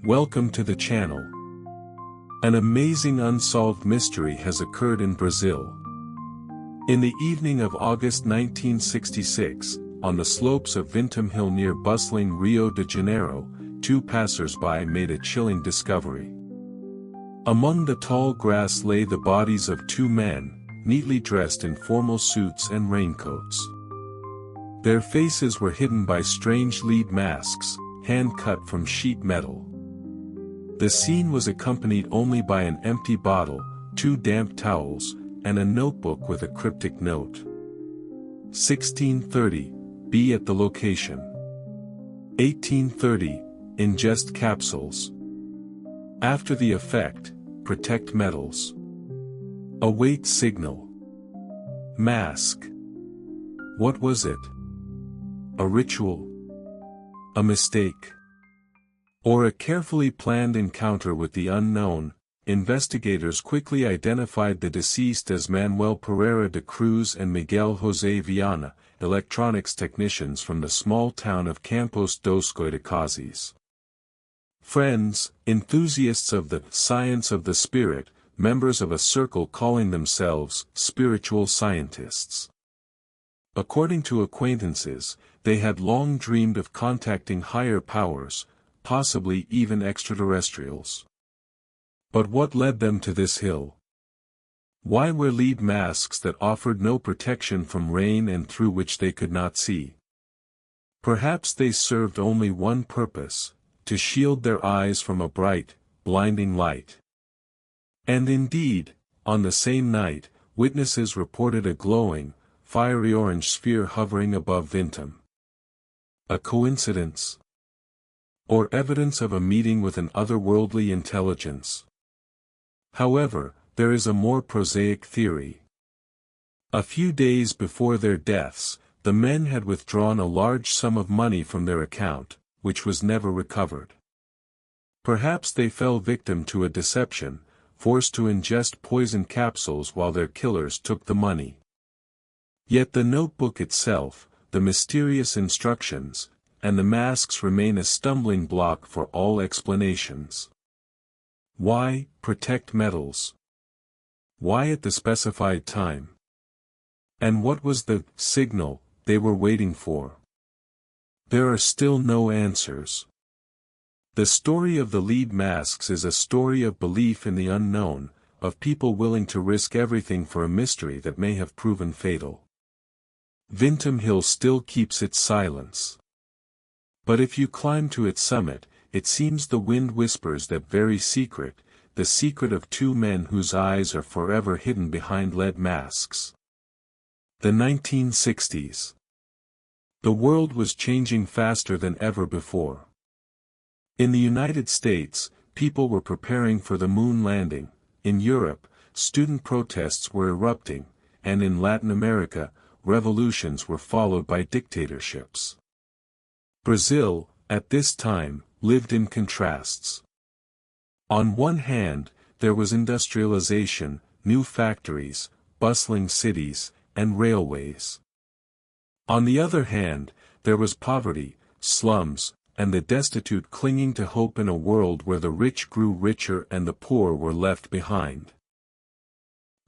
Welcome to the channel. An amazing unsolved mystery has occurred in Brazil. In the evening of August 1966, on the slopes of Vintema Hill near bustling Rio de Janeiro, two passers-by made a chilling discovery. Among the tall grass lay the bodies of two men, neatly dressed in formal suits and raincoats. Their faces were hidden by strange lead masks, hand-cut from sheet metal. The scene was accompanied only by an empty bottle, two damp towels, and a notebook with a cryptic note. 1630, be at the location. 1830, ingest capsules. After the effect, protect metals. Await signal. Mask. What was it? A ritual? A mistake? Or a carefully planned encounter with the unknown? Investigators quickly identified the deceased as Manuel Pereira de Cruz and Miguel José Viana, electronics technicians from the small town of Campos dos Goitacazes. Friends, enthusiasts of the science of the spirit, members of a circle calling themselves spiritual scientists. According to acquaintances, they had long dreamed of contacting higher powers, possibly even extraterrestrials. But what led them to this hill? Why wear lead masks that offered no protection from rain and through which they could not see? Perhaps they served only one purpose: to shield their eyes from a bright, blinding light. And indeed, on the same night, witnesses reported a glowing, fiery orange sphere hovering above Vintema. A coincidence? Or evidence of a meeting with an otherworldly intelligence? However, there is a more prosaic theory. A few days before their deaths, the men had withdrawn a large sum of money from their account, which was never recovered. Perhaps they fell victim to a deception, forced to ingest poison capsules while their killers took the money. Yet the notebook itself, the mysterious instructions, and the masks remain a stumbling block for all explanations. Why protect metals? Why at the specified time? And what was the signal they were waiting for? There are still no answers. The story of the lead masks is a story of belief in the unknown, of people willing to risk everything for a mystery that may have proven fatal. Vintema Hill still keeps its silence. But if you climb to its summit, it seems the wind whispers that very secret, the secret of two men whose eyes are forever hidden behind lead masks. The 1960s. The world was changing faster than ever before. In the United States, people were preparing for the moon landing, in Europe, student protests were erupting, and in Latin America, revolutions were followed by dictatorships. Brazil, at this time, lived in contrasts. On one hand, there was industrialization, new factories, bustling cities, and railways. On the other hand, there was poverty, slums, and the destitute clinging to hope in a world where the rich grew richer and the poor were left behind.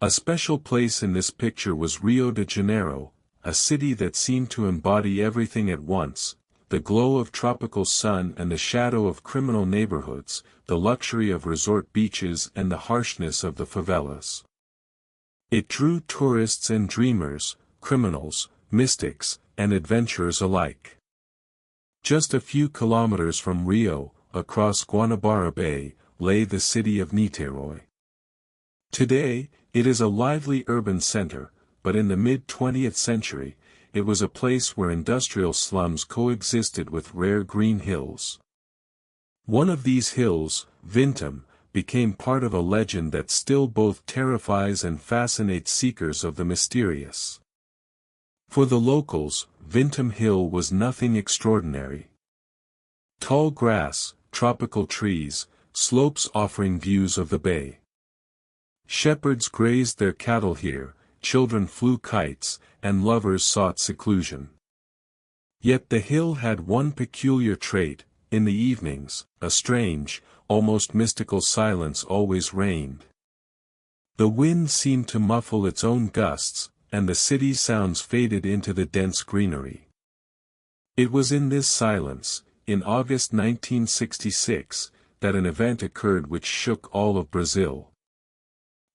A special place in this picture was Rio de Janeiro, a city that seemed to embody everything at once: the glow of tropical sun and the shadow of criminal neighborhoods, the luxury of resort beaches and the harshness of the favelas. It drew tourists and dreamers, criminals, mystics, and adventurers alike. Just a few kilometers from Rio, across Guanabara Bay, lay the city of Niterói. Today, it is a lively urban center, but in the mid-20th century, it was a place where industrial slums coexisted with rare green hills. One of these hills, Vintema, became part of a legend that still both terrifies and fascinates seekers of the mysterious. For the locals, Vintema Hill was nothing extraordinary. Tall grass, tropical trees, slopes offering views of the bay. Shepherds grazed their cattle here, children flew kites, and lovers sought seclusion. Yet the hill had one peculiar trait: in the evenings, a strange, almost mystical silence always reigned. The wind seemed to muffle its own gusts, and the city's sounds faded into the dense greenery. It was in this silence, in August 1966, that an event occurred which shook all of Brazil.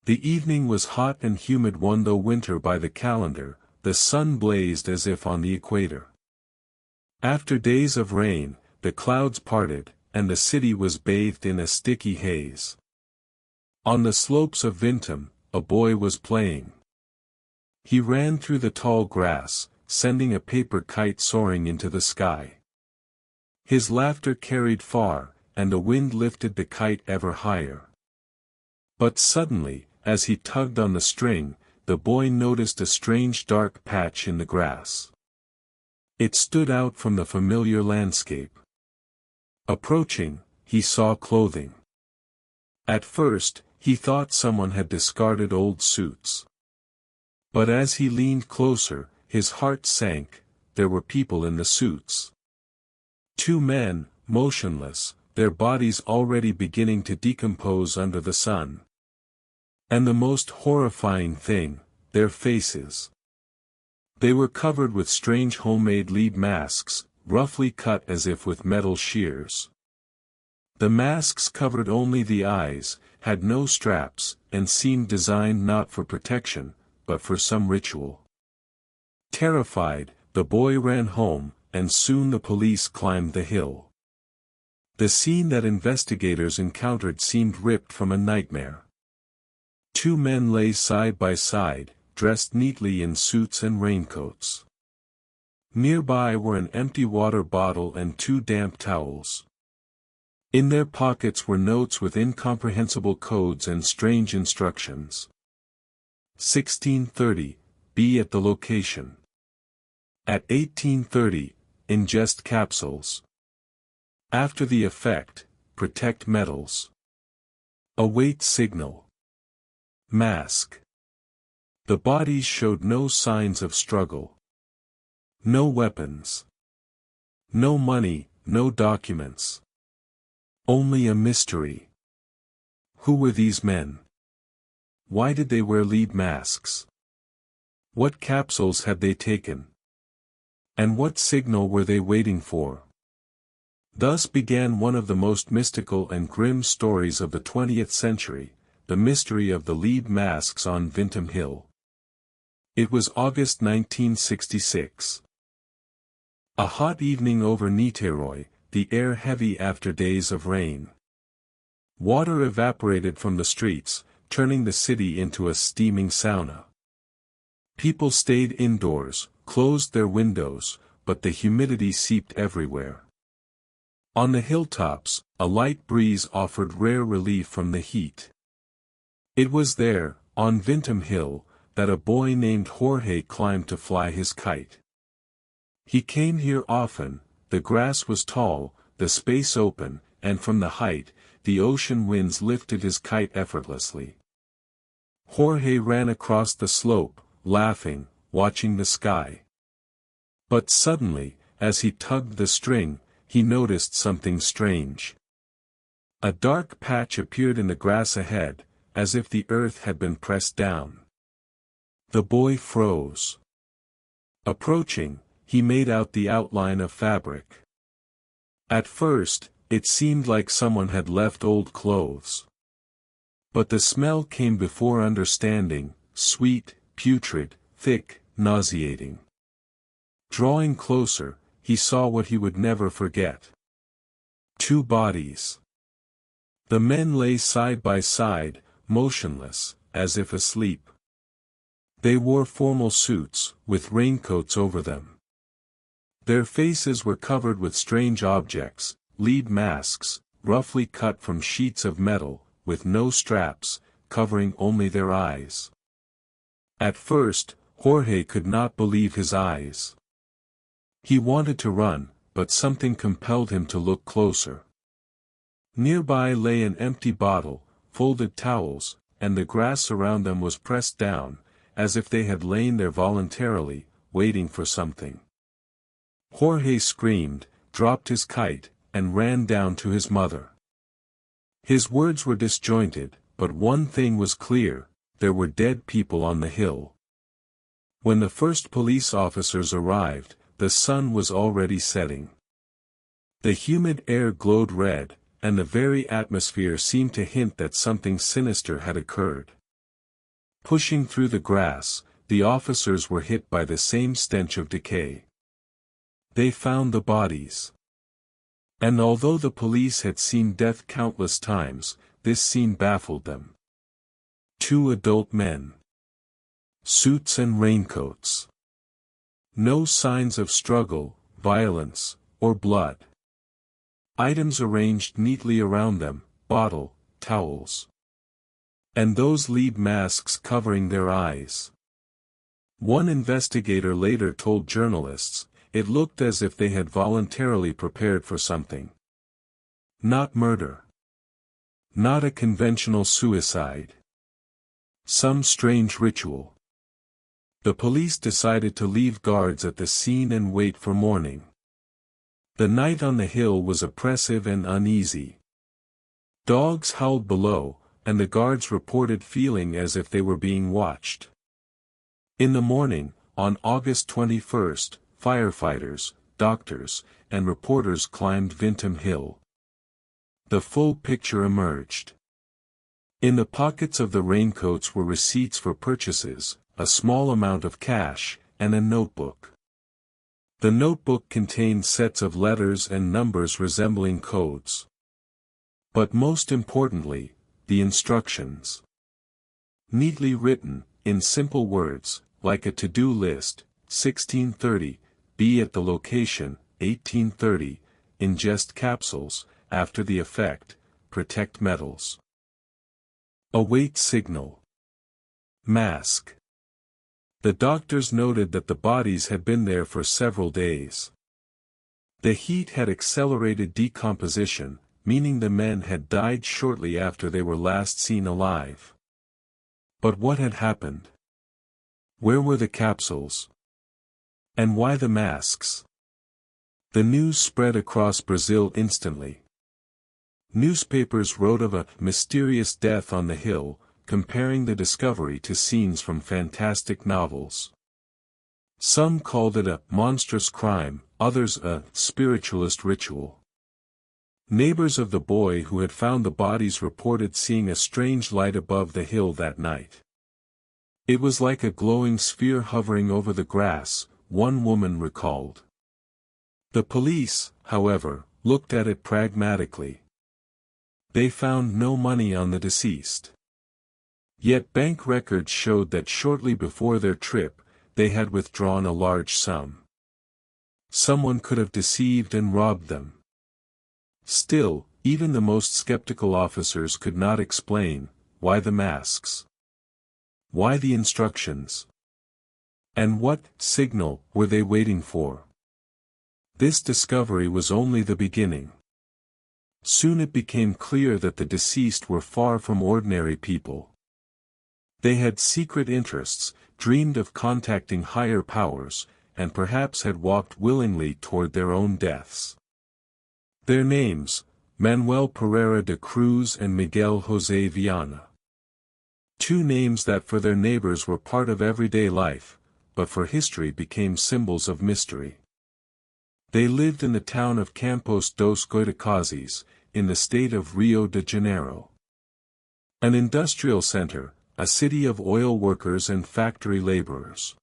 The evening was hot and humid one though winter by the calendar, the sun blazed as if on the equator. After days of rain, the clouds parted, and the city was bathed in a sticky haze. On the slopes of Vintema, a boy was playing. He ran through the tall grass, sending a paper kite soaring into the sky. His laughter carried far, and the wind lifted the kite ever higher. But suddenly, as he tugged on the string, the boy noticed a strange dark patch in the grass. It stood out from the familiar landscape. Approaching, he saw clothing. At first, he thought someone had discarded old suits. But as he leaned closer, his heart sank. There were people in the suits. Two men, motionless, their bodies already beginning to decompose under the sun. And the most horrifying thing, their faces. They were covered with strange homemade lead masks, roughly cut as if with metal shears. The masks covered only the eyes, had no straps, and seemed designed not for protection, but for some ritual. Terrified, the boy ran home, and soon the police climbed the hill. The scene that investigators encountered seemed ripped from a nightmare. Two men lay side by side, dressed neatly in suits and raincoats. Nearby were an empty water bottle and two damp towels. In their pockets were notes with incomprehensible codes and strange instructions. 1630, be at the location. At 1830, ingest capsules. After the effect, protect metals. Await signal. Mask. The bodies showed no signs of struggle. No weapons. No money, no documents. Only a mystery. Who were these men? Why did they wear lead masks? What capsules had they taken? And what signal were they waiting for? Thus began one of the most mystical and grim stories of the 20th century, the mystery of the lead masks on Vintema Hill. It was August 1966. A hot evening over Niterói, the air heavy after days of rain. Water evaporated from the streets, turning the city into a steaming sauna. People stayed indoors, closed their windows, but the humidity seeped everywhere. On the hilltops, a light breeze offered rare relief from the heat. It was there, on Vintema Hill, that a boy named Jorge climbed to fly his kite. He came here often. The grass was tall, the space open, and from the height, the ocean winds lifted his kite effortlessly. Jorge ran across the slope, laughing, watching the sky. But suddenly, as he tugged the string, he noticed something strange. A dark patch appeared in the grass ahead, as if the earth had been pressed down. The boy froze. Approaching, he made out the outline of fabric. At first, it seemed like someone had left old clothes. But the smell came before understanding, sweet, putrid, thick, nauseating. Drawing closer, he saw what he would never forget. Two bodies. The men lay side by side, motionless, as if asleep. They wore formal suits, with raincoats over them. Their faces were covered with strange objects, lead masks, roughly cut from sheets of metal, with no straps, covering only their eyes. At first, Jorge could not believe his eyes. He wanted to run, but something compelled him to look closer. Nearby lay an empty bottle, folded towels, and the grass around them was pressed down, as if they had lain there voluntarily, waiting for something. Jorge screamed, dropped his kite, and ran down to his mother. His words were disjointed, but one thing was clear: there were dead people on the hill. When the first police officers arrived, the sun was already setting. The humid air glowed red, and the very atmosphere seemed to hint that something sinister had occurred. Pushing through the grass, the officers were hit by the same stench of decay. They found the bodies. And although the police had seen death countless times, this scene baffled them. 2 adult men. Suits and raincoats. No signs of struggle, violence, or blood. Items arranged neatly around them: bottle, towels. And those lead masks covering their eyes. One investigator later told journalists, it looked as if they had voluntarily prepared for something. Not murder. Not a conventional suicide. Some strange ritual. The police decided to leave guards at the scene and wait for morning. The night on the hill was oppressive and uneasy. Dogs howled below, and the guards reported feeling as if they were being watched. In the morning, on August 21st, firefighters, doctors, and reporters climbed Vintema Hill. The full picture emerged. In the pockets of the raincoats were receipts for purchases, a small amount of cash, and a notebook. The notebook contained sets of letters and numbers resembling codes. But most importantly, the instructions. Neatly written, in simple words, like a to-do list: 1630, be at the location, 1830, ingest capsules, after the effect, protect metals. Await signal. Mask. The doctors noted that the bodies had been there for several days. The heat had accelerated decomposition, meaning the men had died shortly after they were last seen alive. But what had happened? Where were the capsules? And why the masks? The news spread across Brazil instantly. Newspapers wrote of a mysterious death on the hill, comparing the discovery to scenes from fantastic novels. Some called it a monstrous crime, others a spiritualist ritual. Neighbors of the boy who had found the bodies reported seeing a strange light above the hill that night. It was like a glowing sphere hovering over the grass, one woman recalled. The police, however, looked at it pragmatically. They found no money on the deceased. Yet bank records showed that shortly before their trip, they had withdrawn a large sum. Someone could have deceived and robbed them. Still, even the most skeptical officers could not explain, why the masks? Why the instructions? And what signal were they waiting for? This discovery was only the beginning. Soon it became clear that the deceased were far from ordinary people. They had secret interests, dreamed of contacting higher powers, and perhaps had walked willingly toward their own deaths. Their names: Manuel Pereira de Cruz and Miguel José Viana. 2 names that for their neighbors were part of everyday life, but for history became symbols of mystery. They lived in the town of Campos dos Goitacazes, in the state of Rio de Janeiro. An industrial center, a city of oil workers and factory laborers.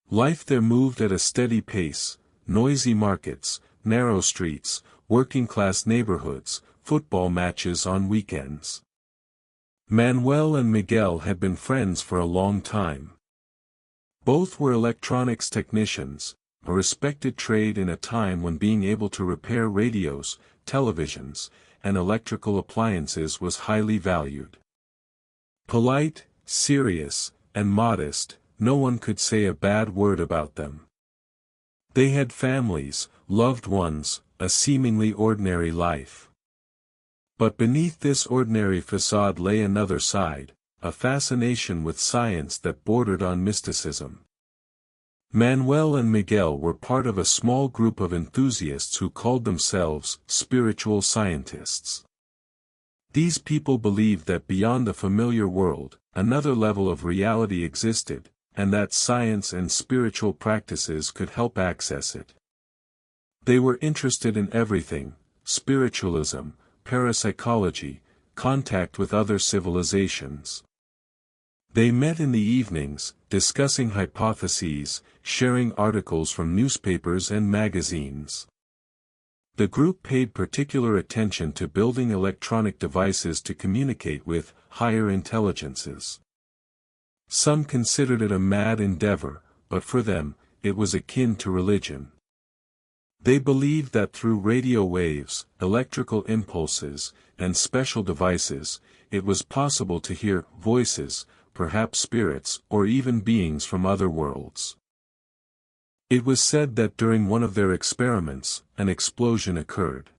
Life there moved at a steady pace: noisy markets, narrow streets, working-class neighborhoods, football matches on weekends. Manuel and Miguel had been friends for a long time. Both were electronics technicians, a respected trade in a time when being able to repair radios, televisions, and electrical appliances was highly valued. Polite, serious, and modest, no one could say a bad word about them. They had families, loved ones, a seemingly ordinary life. But beneath this ordinary facade lay another side, a fascination with science that bordered on mysticism. Manuel and Miguel were part of a small group of enthusiasts who called themselves spiritual scientists. These people believed that beyond the familiar world, another level of reality existed, and that science and spiritual practices could help access it. They were interested in everything: spiritualism, parapsychology, contact with other civilizations. They met in the evenings, discussing hypotheses, sharing articles from newspapers and magazines. The group paid particular attention to building electronic devices to communicate with higher intelligences. Some considered it a mad endeavor, but for them, it was akin to religion. They believed that through radio waves, electrical impulses, and special devices, it was possible to hear voices, perhaps spirits or even beings from other worlds. It was said that during one of their experiments, an explosion occurred.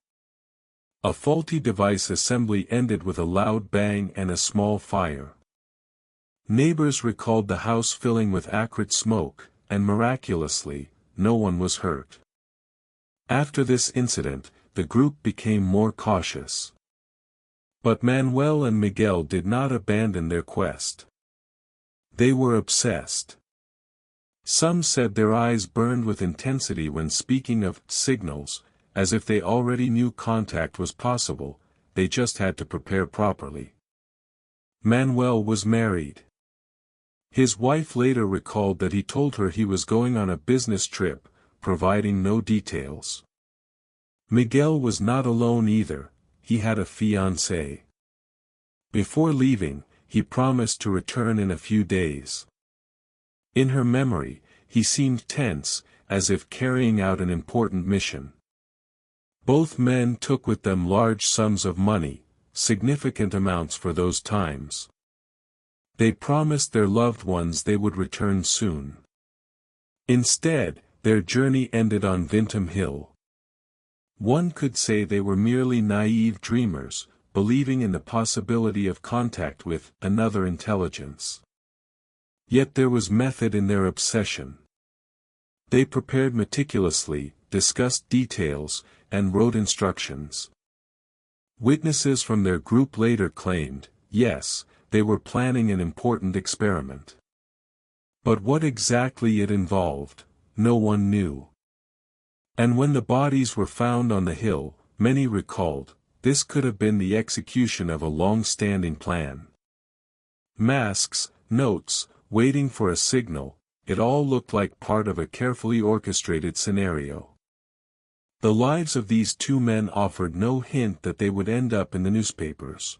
A faulty device assembly ended with a loud bang and a small fire. Neighbors recalled the house filling with acrid smoke, and miraculously, no one was hurt. After this incident, the group became more cautious. But Manuel and Miguel did not abandon their quest. They were obsessed. Some said their eyes burned with intensity when speaking of signals, as if they already knew contact was possible, they just had to prepare properly. Manuel was married. His wife later recalled that he told her he was going on a business trip, providing no details. Miguel was not alone either, he had a fiancée. Before leaving, he promised to return in a few days. In her memory, he seemed tense, as if carrying out an important mission. Both men took with them large sums of money, significant amounts for those times. They promised their loved ones they would return soon. Instead, their journey ended on Vintema Hill. One could say they were merely naive dreamers, believing in the possibility of contact with another intelligence. Yet there was method in their obsession. They prepared meticulously, discussed details, and wrote instructions. Witnesses from their group later claimed, yes, they were planning an important experiment. But what exactly it involved, no one knew. And when the bodies were found on the hill, many recalled, this could have been the execution of a long-standing plan. Masks, notes, waiting for a signal, it all looked like part of a carefully orchestrated scenario. The lives of these two men offered no hint that they would end up in the newspapers.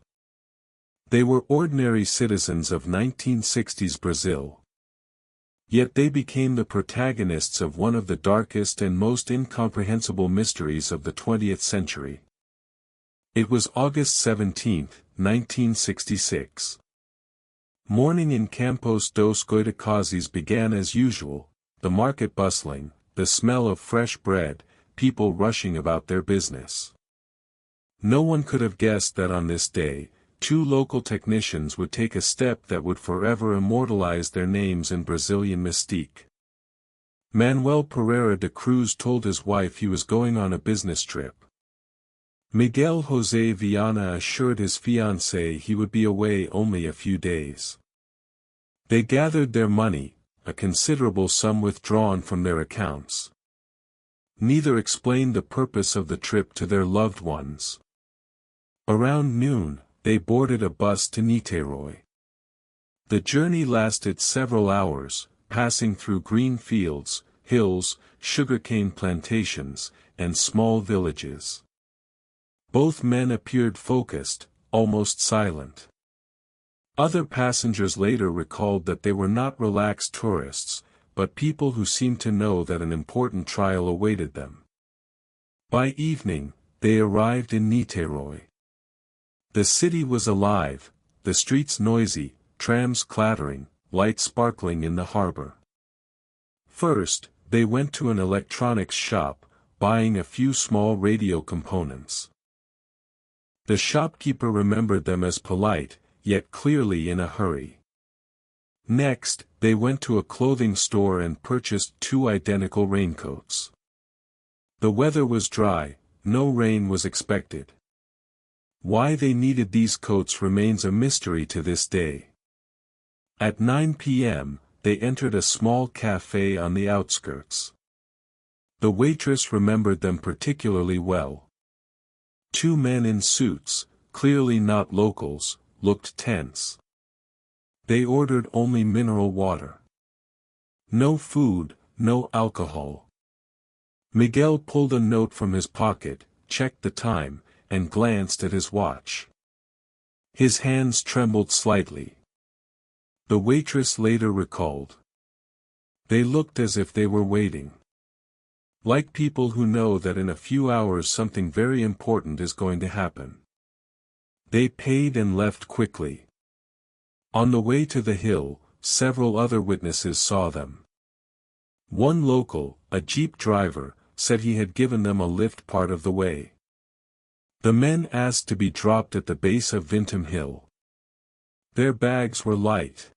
They were ordinary citizens of 1960s Brazil. Yet they became the protagonists of one of the darkest and most incomprehensible mysteries of the 20th century. It was August 17, 1966. Morning in Campos dos Goitacazes began as usual, the market bustling, the smell of fresh bread, people rushing about their business. No one could have guessed that on this day, two local technicians would take a step that would forever immortalize their names in Brazilian mystique. Manuel Pereira de Cruz told his wife he was going on a business trip. Miguel José Viana assured his fiancée he would be away only a few days. They gathered their money, a considerable sum withdrawn from their accounts. Neither explained the purpose of the trip to their loved ones. Around noon, they boarded a bus to Niterói. The journey lasted several hours, passing through green fields, hills, sugarcane plantations, and small villages. Both men appeared focused, almost silent. Other passengers later recalled that they were not relaxed tourists, but people who seemed to know that an important trial awaited them. By evening, they arrived in Niterói. The city was alive, the streets noisy, trams clattering, lights sparkling in the harbor. First, they went to an electronics shop, buying a few small radio components. The shopkeeper remembered them as polite, yet clearly in a hurry. Next, they went to a clothing store and purchased 2 identical raincoats. The weather was dry, no rain was expected. Why they needed these coats remains a mystery to this day. At 9 p.m., they entered a small cafe on the outskirts. The waitress remembered them particularly well. 2 men in suits, clearly not locals, looked tense. They ordered only mineral water. No food, no alcohol. Miguel pulled a note from his pocket, checked the time, and glanced at his watch. His hands trembled slightly. The waitress later recalled. They looked as if they were waiting. Like people who know that in a few hours something very important is going to happen. They paid and left quickly. On the way to the hill, several other witnesses saw them. One local, a jeep driver, said he had given them a lift part of the way. The men asked to be dropped at the base of Vintema Hill. Their bags were light.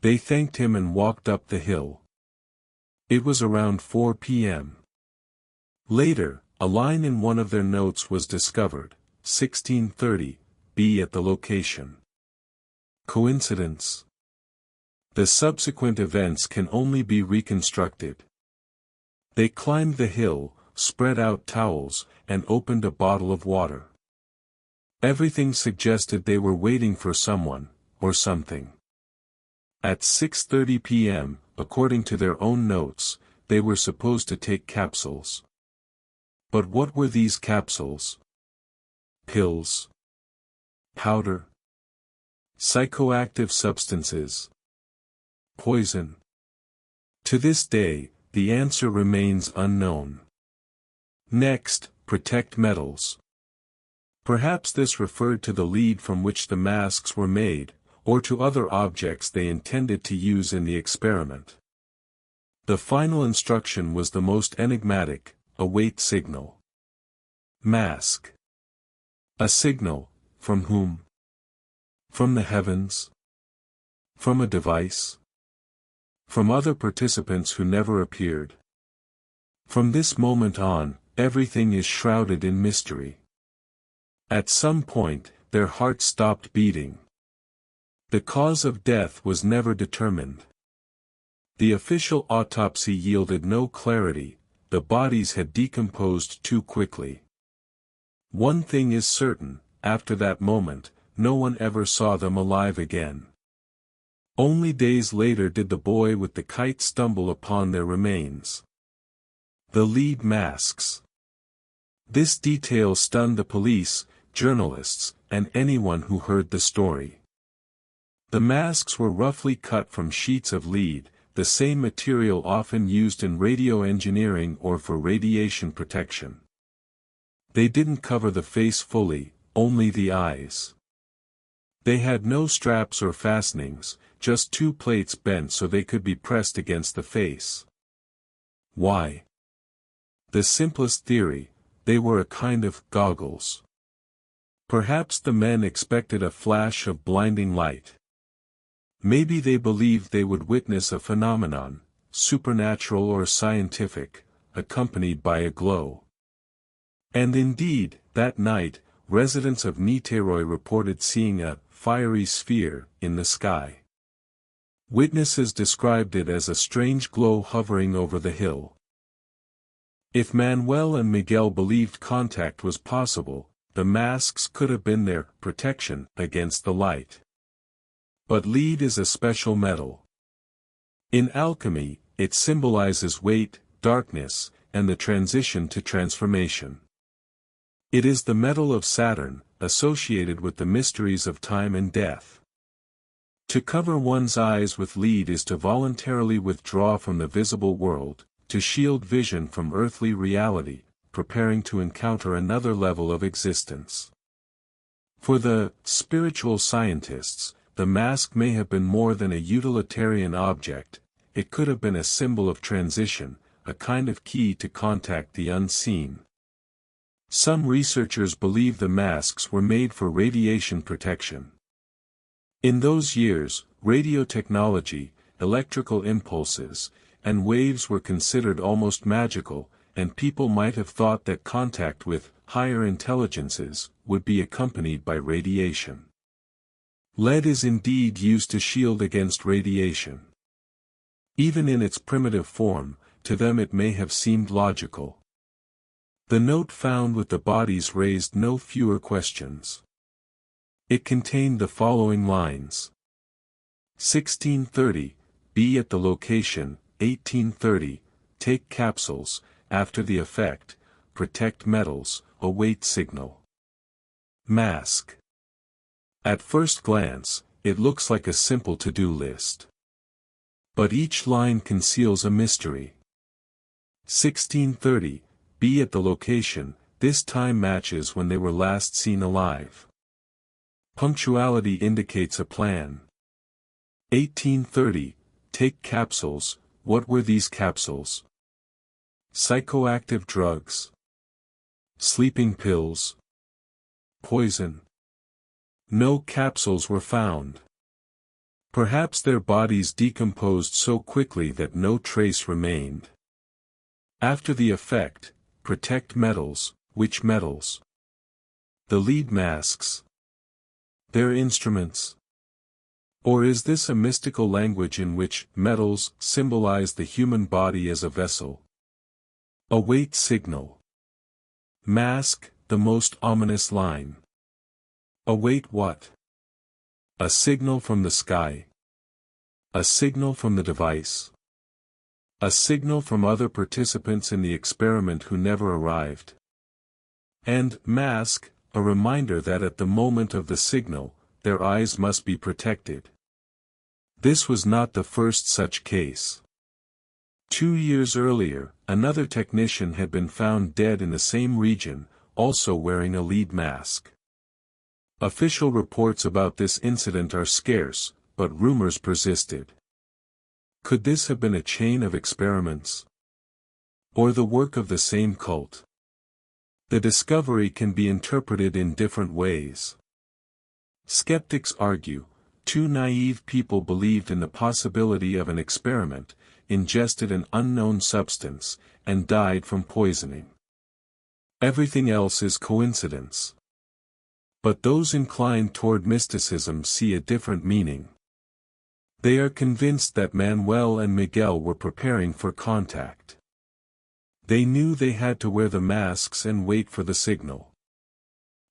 They thanked him and walked up the hill. It was around 4 p.m. Later, a line in one of their notes was discovered, 16:30, be at the location. Coincidence? The subsequent events can only be reconstructed. They climbed the hill, spread out towels, and opened a bottle of water. Everything suggested they were waiting for someone, or something. At 6:30 p.m., according to their own notes, they were supposed to take capsules. But what were these capsules? Pills? Powder? Psychoactive substances? Poison? To this day, the answer remains unknown. Next, protect metals. Perhaps this referred to the lead from which the masks were made, or to other objects they intended to use in the experiment. The final instruction was the most enigmatic, await signal. Mask. A signal, from whom? From the heavens? From a device? From other participants who never appeared? From this moment on, everything is shrouded in mystery. At some point, their hearts stopped beating. The cause of death was never determined. The official autopsy yielded no clarity, the bodies had decomposed too quickly. One thing is certain, after that moment, no one ever saw them alive again. Only days later did the boy with the kite stumble upon their remains. The lead masks. This detail stunned the police, journalists, and anyone who heard the story. The masks were roughly cut from sheets of lead, the same material often used in radio engineering or for radiation protection. They didn't cover the face fully, only the eyes. They had no straps or fastenings, just 2 plates bent so they could be pressed against the face. Why? The simplest theory, they were a kind of goggles. Perhaps the men expected a flash of blinding light. Maybe they believed they would witness a phenomenon, supernatural or scientific, accompanied by a glow. And indeed, that night, residents of Niterói reported seeing a fiery sphere in the sky. Witnesses described it as a strange glow hovering over the hill. If Manuel and Miguel believed contact was possible, the masks could have been their protection against the light. But lead is a special metal. In alchemy, it symbolizes weight, darkness, and the transition to transformation. It is the metal of Saturn, associated with the mysteries of time and death. To cover one's eyes with lead is to voluntarily withdraw from the visible world, to shield vision from earthly reality, preparing to encounter another level of existence. For the spiritual scientists, the mask may have been more than a utilitarian object, it could have been a symbol of transition, a kind of key to contact the unseen. Some researchers believe the masks were made for radiation protection. In those years, radio technology, electrical impulses, and waves were considered almost magical, and people might have thought that contact with higher intelligences would be accompanied by radiation. Lead is indeed used to shield against radiation. Even in its primitive form, to them it may have seemed logical. The note found with the bodies raised no fewer questions. It contained the following lines. 1630, be at the location, 1830, take capsules, after the effect, protect metals, await signal. Mask. At first glance, it looks like a simple to-do list. But each line conceals a mystery. 1630, be at the location, this time matches when they were last seen alive. Punctuality indicates a plan. 1830, take capsules, what were these capsules? Psychoactive drugs. Sleeping pills. Poison. No capsules were found. Perhaps their bodies decomposed so quickly that no trace remained. After the effect, protect metals, which metals? The lead masks. Their instruments. Or is this a mystical language in which metals symbolize the human body as a vessel? Await signal. Mask, the most ominous line. Await what? A signal from the sky. A signal from the device. A signal from other participants in the experiment who never arrived. And mask, a reminder that at the moment of the signal, their eyes must be protected. This was not the first such case. 2 years earlier, another technician had been found dead in the same region, also wearing a lead mask. Official reports about this incident are scarce, but rumors persisted. Could this have been a chain of experiments? Or the work of the same cult? The discovery can be interpreted in different ways. Skeptics argue, 2 naive people believed in the possibility of an experiment, ingested an unknown substance, and died from poisoning. Everything else is coincidence. But those inclined toward mysticism see a different meaning. They are convinced that Manuel and Miguel were preparing for contact. They knew they had to wear the masks and wait for the signal.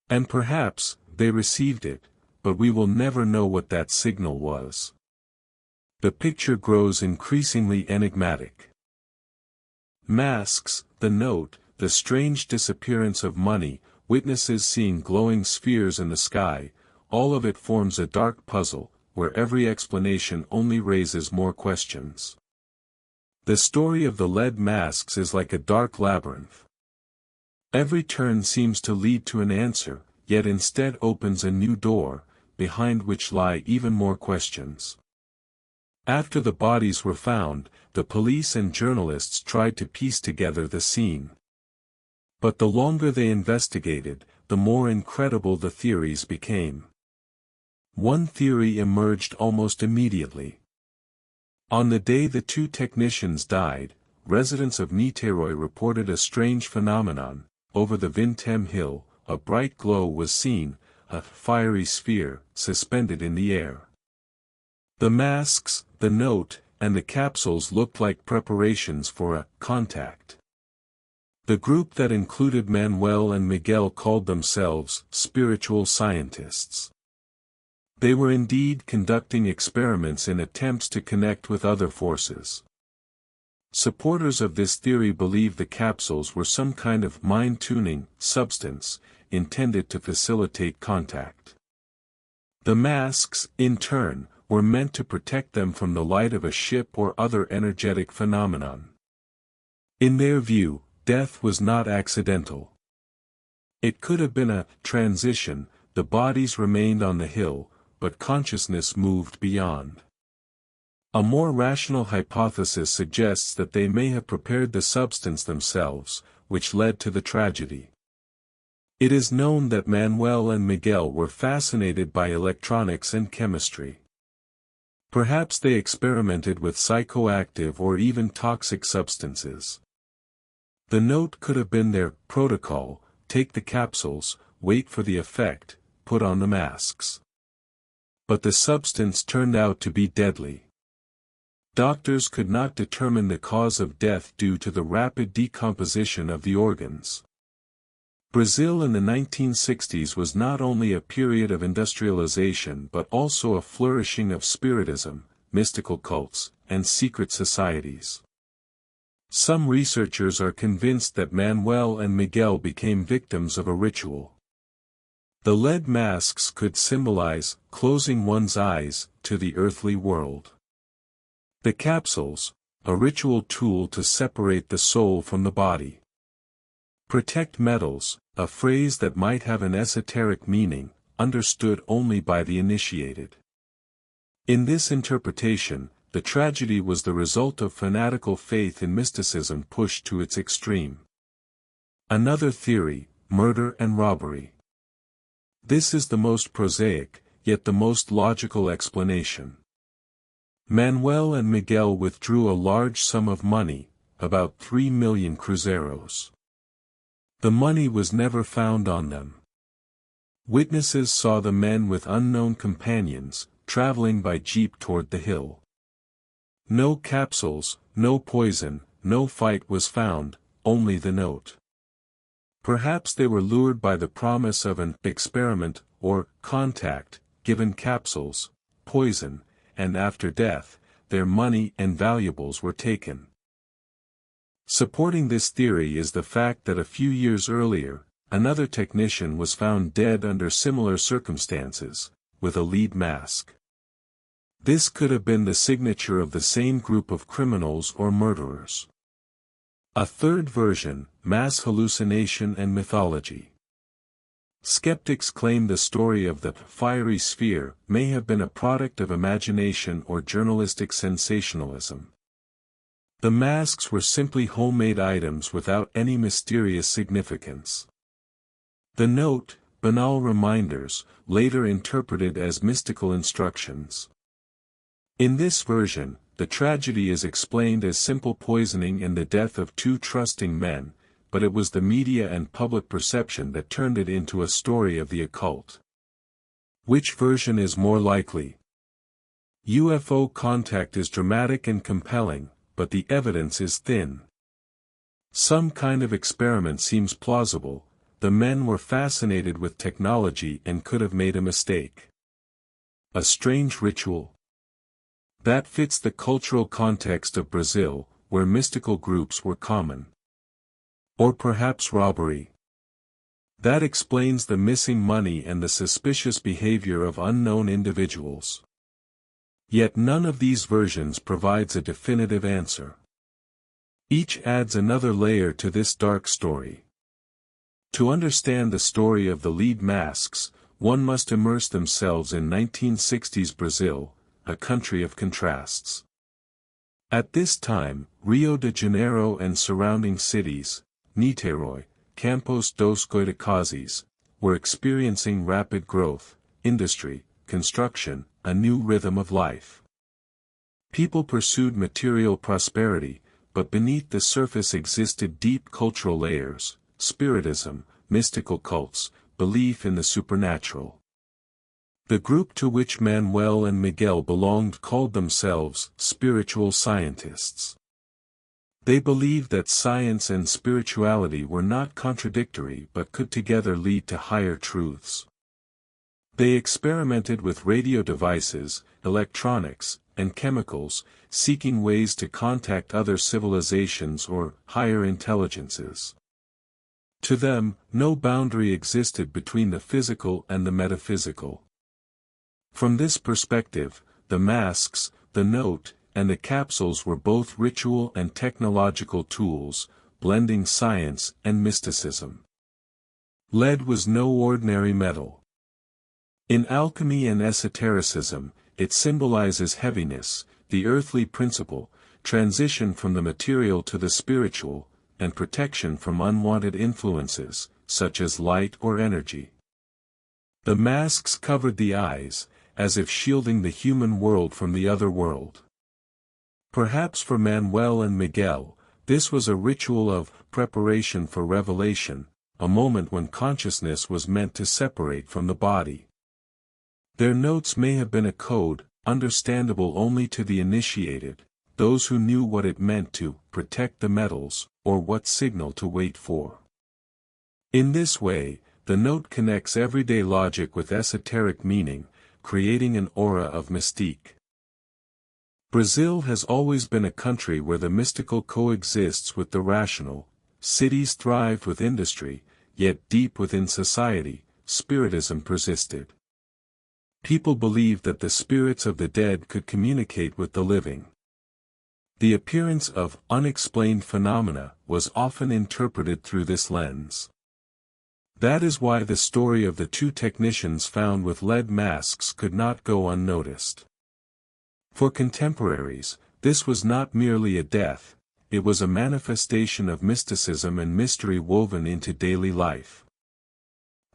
And perhaps, they received it, but we will never know what that signal was. The picture grows increasingly enigmatic. Masks, the note, the strange disappearance of money, witnesses seeing glowing spheres in the sky, all of it forms a dark puzzle, where every explanation only raises more questions. The story of the lead masks is like a dark labyrinth. Every turn seems to lead to an answer, yet instead opens a new door, behind which lie even more questions. After the bodies were found, the police and journalists tried to piece together the scene. But the longer they investigated, the more incredible the theories became. One theory emerged almost immediately. On the day the 2 technicians died, residents of Niteroi reported a strange phenomenon. Over the Vintema Hill, a bright glow was seen, a fiery sphere, suspended in the air. The masks, the note, and the capsules looked like preparations for a contact. The group that included Manuel and Miguel called themselves spiritual scientists. They were indeed conducting experiments in attempts to connect with other forces. Supporters of this theory believe the capsules were some kind of mind-tuning substance, intended to facilitate contact. The masks, in turn, were meant to protect them from the light of a ship or other energetic phenomenon. In their view, death was not accidental. It could have been a transition, the bodies remained on the hill, but consciousness moved beyond. A more rational hypothesis suggests that they may have prepared the substance themselves, which led to the tragedy. It is known that Manuel and Miguel were fascinated by electronics and chemistry. Perhaps they experimented with psychoactive or even toxic substances. The note could have been their protocol: take the capsules, wait for the effect, put on the masks. But the substance turned out to be deadly. Doctors could not determine the cause of death due to the rapid decomposition of the organs. Brazil in the 1960s was not only a period of industrialization but also a flourishing of spiritism, mystical cults, and secret societies. Some researchers are convinced that Manuel and Miguel became victims of a ritual. The lead masks could symbolize closing one's eyes to the earthly world. The capsules, a ritual tool to separate the soul from the body. Protect metals, a phrase that might have an esoteric meaning, understood only by the initiated. In this interpretation, the tragedy was the result of fanatical faith in mysticism pushed to its extreme. Another theory: murder and robbery. This is the most prosaic, yet the most logical explanation. Manuel and Miguel withdrew a large sum of money, about 3 million cruzeros. The money was never found on them. Witnesses saw the men with unknown companions, traveling by jeep toward the hill. No capsules, no poison, no fight was found, only the note. Perhaps they were lured by the promise of an experiment or contact, given capsules, poison, and after death, their money and valuables were taken. Supporting this theory is the fact that a few years earlier, another technician was found dead under similar circumstances, with a lead mask. This could have been the signature of the same group of criminals or murderers. A third version: mass hallucination and mythology. Skeptics claim the story of the fiery sphere may have been a product of imagination or journalistic sensationalism. The masks were simply homemade items without any mysterious significance. The note, banal reminders, later interpreted as mystical instructions. In this version, the tragedy is explained as simple poisoning and the death of two trusting men, but it was the media and public perception that turned it into a story of the occult. Which version is more likely? UFO contact is dramatic and compelling, but the evidence is thin. Some kind of experiment seems plausible: the men were fascinated with technology and could have made a mistake. A strange ritual? That fits the cultural context of Brazil, where mystical groups were common. Or perhaps robbery. That explains the missing money and the suspicious behavior of unknown individuals. Yet none of these versions provides a definitive answer. Each adds another layer to this dark story. To understand the story of the lead masks, one must immerse themselves in 1960s Brazil, a country of contrasts. At this time, Rio de Janeiro and surrounding cities, Niterói, Campos dos Goitacazes, were experiencing rapid growth, industry, construction, a new rhythm of life. People pursued material prosperity, but beneath the surface existed deep cultural layers: spiritism, mystical cults, belief in the supernatural. The group to which Manuel and Miguel belonged called themselves spiritual scientists. They believed that science and spirituality were not contradictory but could together lead to higher truths. They experimented with radio devices, electronics, and chemicals, seeking ways to contact other civilizations or higher intelligences. To them, no boundary existed between the physical and the metaphysical. From this perspective, the masks, the note, and the capsules were both ritual and technological tools, blending science and mysticism. Lead was no ordinary metal. In alchemy and esotericism, it symbolizes heaviness, the earthly principle, transition from the material to the spiritual, and protection from unwanted influences, such as light or energy. The masks covered the eyes, as if shielding the human world from the other world. Perhaps for Manuel and Miguel, this was a ritual of preparation for revelation, a moment when consciousness was meant to separate from the body. Their notes may have been a code, understandable only to the initiated, those who knew what it meant to protect the metals, or what signal to wait for. In this way, the note connects everyday logic with esoteric meaning, creating an aura of mystique. Brazil has always been a country where the mystical coexists with the rational. Cities thrived with industry, yet deep within society, spiritism persisted. People believed that the spirits of the dead could communicate with the living. The appearance of unexplained phenomena was often interpreted through this lens. That is why the story of the two technicians found with lead masks could not go unnoticed. For contemporaries, this was not merely a death, it was a manifestation of mysticism and mystery woven into daily life.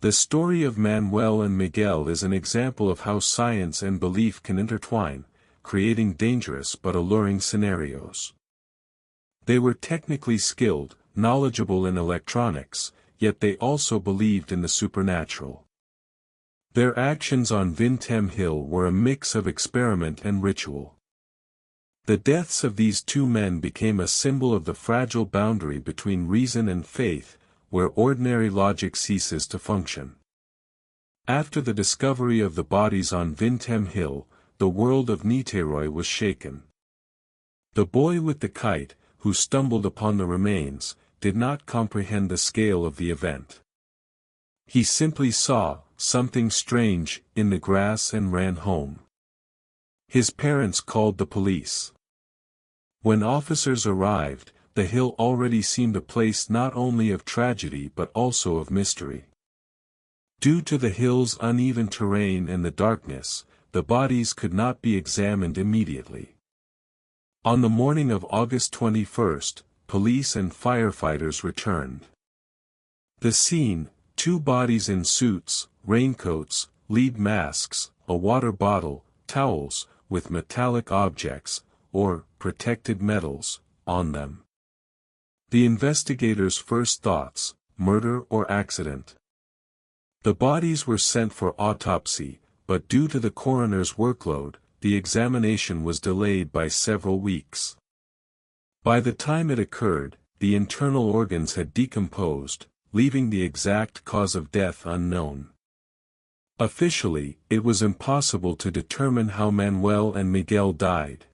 The story of Manuel and Miguel is an example of how science and belief can intertwine, creating dangerous but alluring scenarios. They were technically skilled, knowledgeable in electronics, yet they also believed in the supernatural. Their actions on Vintema Hill were a mix of experiment and ritual. The deaths of these two men became a symbol of the fragile boundary between reason and faith, where ordinary logic ceases to function. After the discovery of the bodies on Vintema Hill, the world of Niterói was shaken. The boy with the kite, who stumbled upon the remains, did not comprehend the scale of the event. He simply saw something strange in the grass and ran home. His parents called the police. When officers arrived, the hill already seemed a place not only of tragedy but also of mystery. Due to the hill's uneven terrain and the darkness, the bodies could not be examined immediately. On the morning of August 21st, police and firefighters returned. The scene: two bodies in suits, raincoats, lead masks, a water bottle, towels, with metallic objects, or protected metals, on them. The investigators' first thoughts: murder or accident. The bodies were sent for autopsy, but due to the coroner's workload, the examination was delayed by several weeks. By the time it occurred, the internal organs had decomposed, leaving the exact cause of death unknown. Officially, it was impossible to determine how Manuel and Miguel died.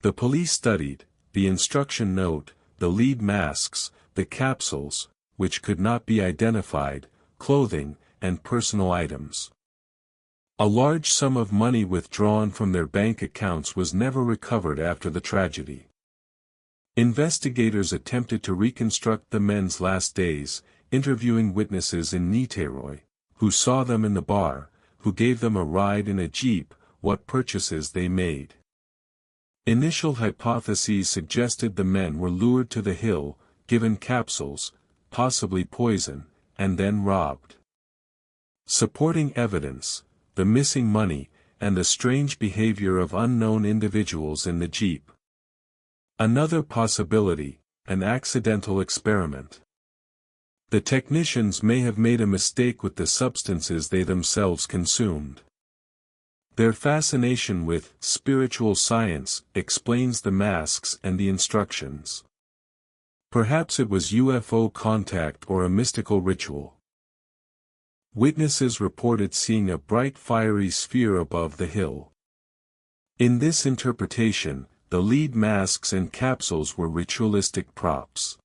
The police studied the instruction note, the lead masks, the capsules, which could not be identified, clothing, and personal items. A large sum of money withdrawn from their bank accounts was never recovered after the tragedy. Investigators attempted to reconstruct the men's last days, interviewing witnesses in Niterói, who saw them in the bar, who gave them a ride in a jeep, what purchases they made. Initial hypotheses suggested the men were lured to the hill, given capsules, possibly poison, and then robbed. Supporting evidence: the missing money, and the strange behavior of unknown individuals in the jeep. Another possibility: an accidental experiment. The technicians may have made a mistake with the substances they themselves consumed. Their fascination with spiritual science explains the masks and the instructions. Perhaps it was UFO contact or a mystical ritual. Witnesses reported seeing a bright fiery sphere above the hill. In this interpretation, the lead masks and capsules were ritualistic props.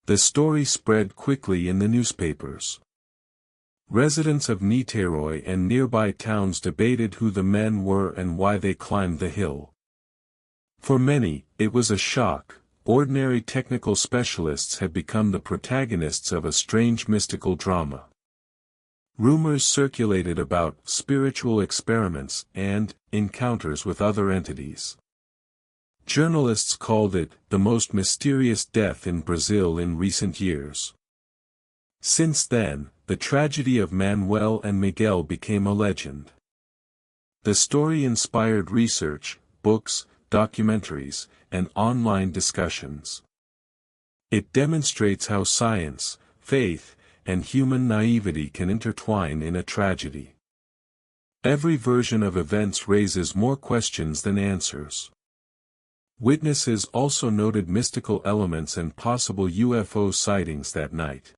The story spread quickly in the newspapers. Residents of Niterói and nearby towns debated who the men were and why they climbed the hill. For many, it was a shock. Ordinary technical specialists had become the protagonists of a strange mystical drama. Rumors circulated about spiritual experiments and encounters with other entities. Journalists called it the most mysterious death in Brazil in recent years. Since then, the tragedy of Manuel and Miguel became a legend. The story inspired research, books, documentaries, and online discussions. It demonstrates how science, faith, and human naivety can intertwine in a tragedy. Every version of events raises more questions than answers. Witnesses also noted mystical elements and possible UFO sightings that night.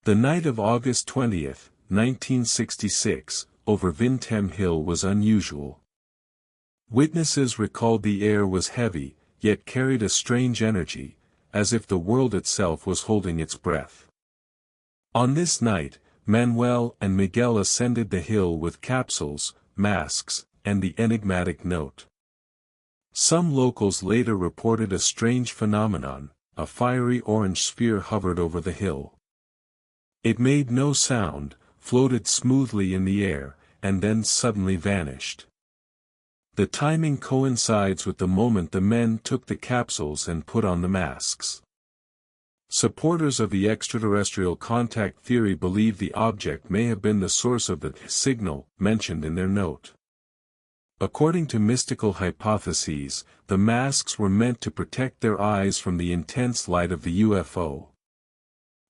The night of August 20, 1966, over Vintema Hill was unusual. Witnesses recalled the air was heavy, yet carried a strange energy, as if the world itself was holding its breath. On this night, Manuel and Miguel ascended the hill with capsules, masks, and the enigmatic note. Some locals later reported a strange phenomenon: a fiery orange sphere hovered over the hill. It made no sound, floated smoothly in the air, and then suddenly vanished. The timing coincides with the moment the men took the capsules and put on the masks. Supporters of the extraterrestrial contact theory believe the object may have been the source of the signal mentioned in their note. According to mystical hypotheses, the masks were meant to protect their eyes from the intense light of the UFO.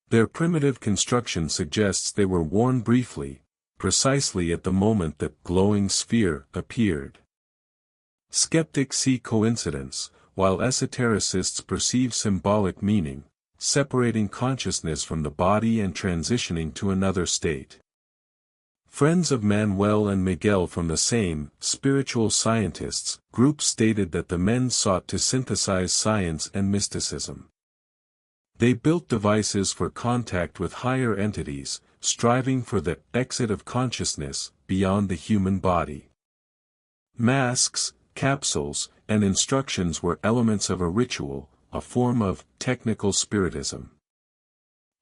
Their primitive construction suggests they were worn briefly, precisely at the moment that glowing sphere appeared. Skeptics see coincidence, while esotericists perceive symbolic meaning, separating consciousness from the body and transitioning to another state. Friends of Manuel and Miguel from the same spiritual scientists group stated that the men sought to synthesize science and mysticism. They built devices for contact with higher entities, striving for the exit of consciousness beyond the human body. Masks, capsules, and instructions were elements of a ritual, a form of technical spiritism.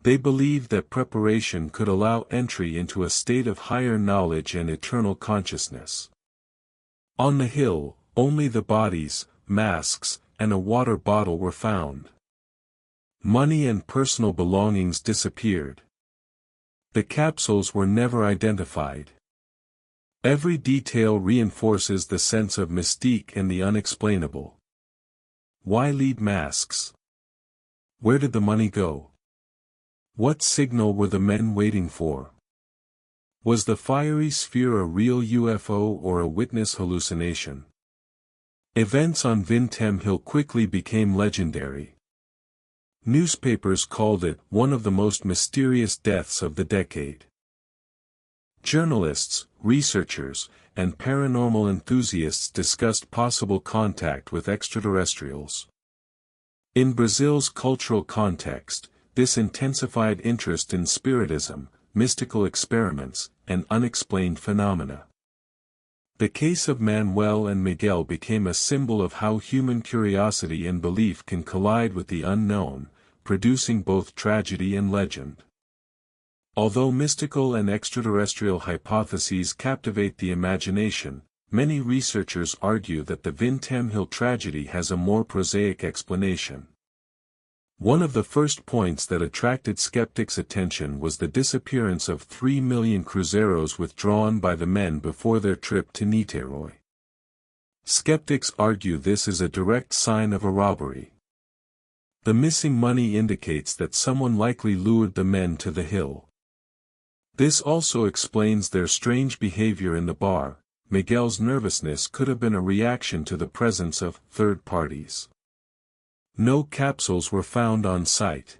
They believed that preparation could allow entry into a state of higher knowledge and eternal consciousness. On the hill, only the bodies, masks, and a water bottle were found. Money and personal belongings disappeared. The capsules were never identified. Every detail reinforces the sense of mystique and the unexplainable. Why leave masks? Where did the money go? What signal were the men waiting for? Was the fiery sphere a real UFO or a witness hallucination? Events on Vintema Hill quickly became legendary. Newspapers called it one of the most mysterious deaths of the decade. Journalists, researchers, and paranormal enthusiasts discussed possible contact with extraterrestrials. In Brazil's cultural context, this intensified interest in spiritism, mystical experiments, and unexplained phenomena. The case of Manuel and Miguel became a symbol of how human curiosity and belief can collide with the unknown, producing both tragedy and legend. Although mystical and extraterrestrial hypotheses captivate the imagination, many researchers argue that the Vintema Hill tragedy has a more prosaic explanation. One of the first points that attracted skeptics' attention was the disappearance of 3 million cruzeiros withdrawn by the men before their trip to Niterói. Skeptics argue this is a direct sign of a robbery. The missing money indicates that someone likely lured the men to the hill. This also explains their strange behavior in the bar. Miguel's nervousness could have been a reaction to the presence of third parties. No capsules were found on site.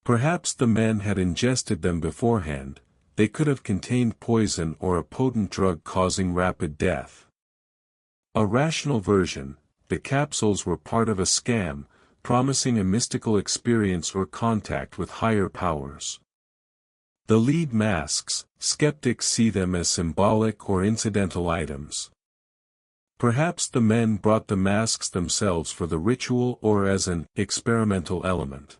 Perhaps the men had ingested them beforehand. They could have contained poison or a potent drug causing rapid death. A rational version: the capsules were part of a scam, promising a mystical experience or contact with higher powers. The lead masks, skeptics see them as symbolic or incidental items. Perhaps the men brought the masks themselves for the ritual or as an experimental element.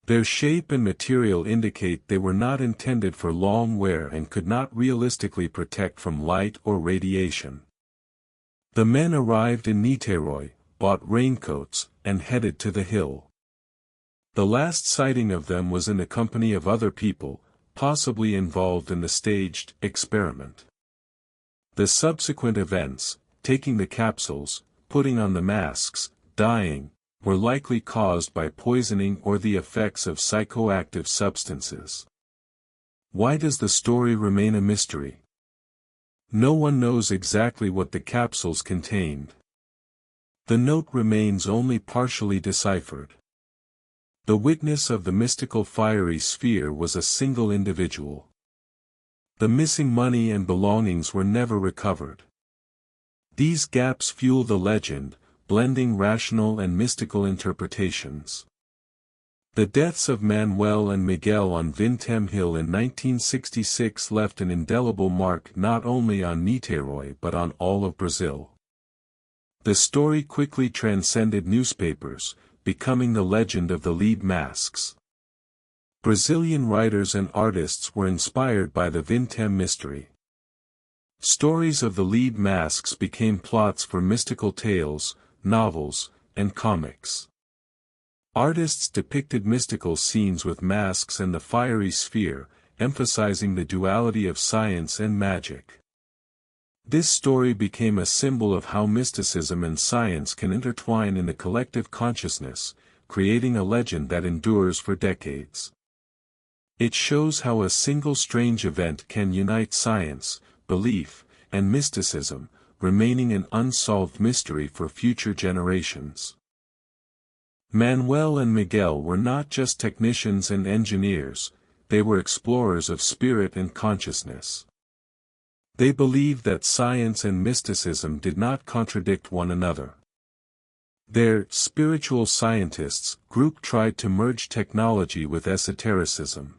Their shape and material indicate they were not intended for long wear and could not realistically protect from light or radiation. The men arrived in Niteroi, bought raincoats, and headed to the hill. The last sighting of them was in the company of other people, possibly involved in the staged experiment. The subsequent events, taking the capsules, putting on the masks, dying, were likely caused by poisoning or the effects of psychoactive substances. Why does the story remain a mystery? No one knows exactly what the capsules contained. The note remains only partially deciphered. The witness of the mystical fiery sphere was a single individual. The missing money and belongings were never recovered. These gaps fuel the legend, blending rational and mystical interpretations. The deaths of Manuel and Miguel on Vintema Hill in 1966 left an indelible mark not only on Niteroi but on all of Brazil. The story quickly transcended newspapers, becoming the legend of the lead masks. Brazilian writers and artists were inspired by the Vintema mystery. Stories of the lead masks became plots for mystical tales, novels, and comics. Artists depicted mystical scenes with masks and the fiery sphere, emphasizing the duality of science and magic. This story became a symbol of how mysticism and science can intertwine in the collective consciousness, creating a legend that endures for decades. It shows how a single strange event can unite science, belief, and mysticism, remaining an unsolved mystery for future generations. Manuel and Miguel were not just technicians and engineers, they were explorers of spirit and consciousness. They believed that science and mysticism did not contradict one another. Their spiritual scientists group tried to merge technology with esotericism.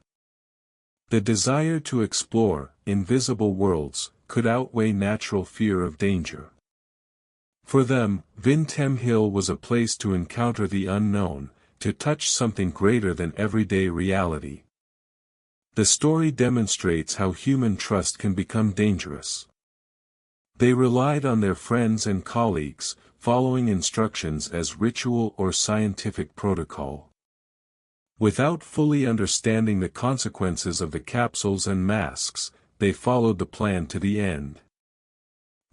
The desire to explore invisible worlds could outweigh natural fear of danger. For them, Vintema Hill was a place to encounter the unknown, to touch something greater than everyday reality. The story demonstrates how human trust can become dangerous. They relied on their friends and colleagues, following instructions as ritual or scientific protocol. Without fully understanding the consequences of the capsules and masks, they followed the plan to the end.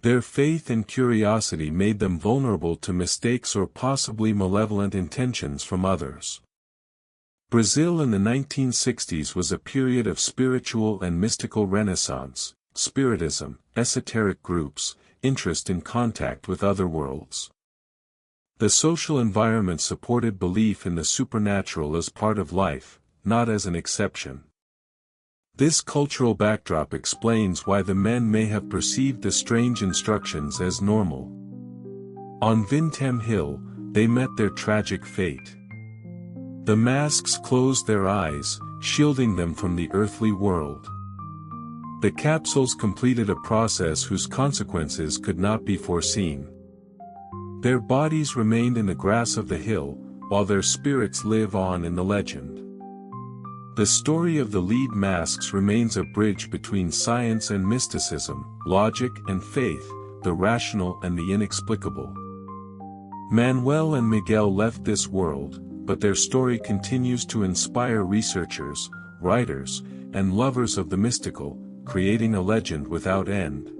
Their faith and curiosity made them vulnerable to mistakes or possibly malevolent intentions from others. Brazil in the 1960s was a period of spiritual and mystical renaissance, spiritism, esoteric groups, interest in contact with other worlds. The social environment supported belief in the supernatural as part of life, not as an exception. This cultural backdrop explains why the men may have perceived the strange instructions as normal. On Vintema Hill, they met their tragic fate. The masks closed their eyes, shielding them from the earthly world. The capsules completed a process whose consequences could not be foreseen. Their bodies remained in the grass of the hill, while their spirits live on in the legend. The story of the lead masks remains a bridge between science and mysticism, logic and faith, the rational and the inexplicable. Manuel and Miguel left this world, but their story continues to inspire researchers, writers, and lovers of the mystical, creating a legend without end.